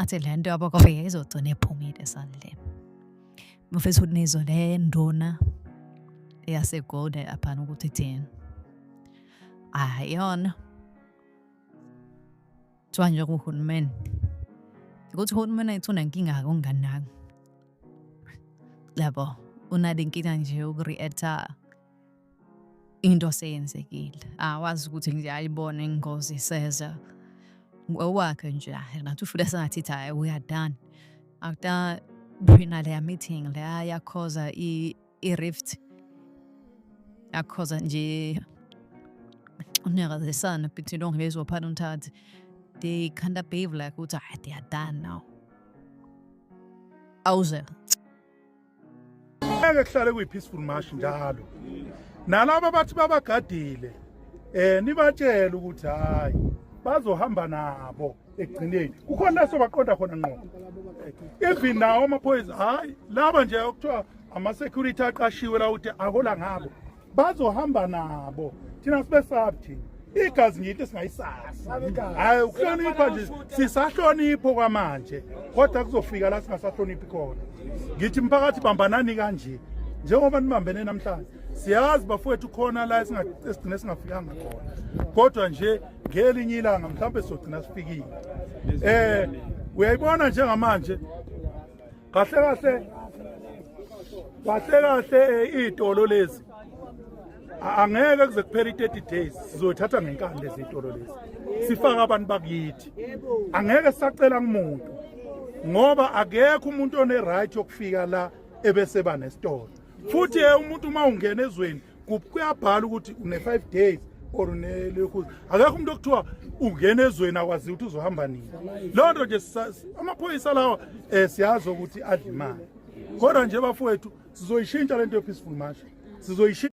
sengathi le nto abakofike izogcina ephumile esandleni. Mfethu nizo le nduna eyaseGold aphana ukuthi ithini. Yona. Kuthiwa nje kuhulumeni. Ukuthi uhulumeni ayithuna inkinga ngokunganaki. Labo, unale inkinga nje ukureacta into seyenzekile. Wazi ukuthi nje ayibone ingozi iseza. Wakhe nje nathi ufuna sengathi hayi we are done. After phina le meeting la yakhoza i-rift. Yakhoza nje unyakazisana between ongezo phana uNthathi. They kind of behave like they are done now. Awuze. Ngeke kuhlale kuyi-peaceful march njalo. Nalabo bathi babagadile nibatshela ukuthi hayi bazohamba nabo ekugcineni. Kukhona leso baqonda khona ngqo. Even nawo amaphoyisa hayi laba nje okuthiwa ama-security aqashiwe la ukuthi akola ngabo. Bazohamba nabo. Thina sibesathi igazi ngiyinto esingayisazi. Hayi ukuhlonipha nje sisahlonipho kwamanje. Kodwa kuzofika la singasahloniphi khona. Ngithi mphakathi bambanani kanje. Njengoba nibambene namhlanje siyazi bafowethu khona la esigcine singafikanga khona. Kodwa nje ngelinye ilanga mhlawumbe sizogcina sifikile. Uyayibona njengamanje kahle izitolo lezi angeke kuze kuphela i-30 days sizothatha ngenkani lezi zitolo lezi sifaka abantu bakithi. Angeke sisacela kumuntu ngoba akekho umuntu one-right yokufika la ebese banesitolo. Futhi umuntu uma ungena ezweni kuyabhala ukuthi une-5 days or unelokhu. Akekho umuntu okuthiwa ungena ezweni akwazi ukuthi uzohamba nini. Lo nto nje amaphoyisa lawa siyazi ukuthi adla imali. Kodwa nje bafowethu sizoyishintsha lento ye-peaceful march. Sizoyishintsha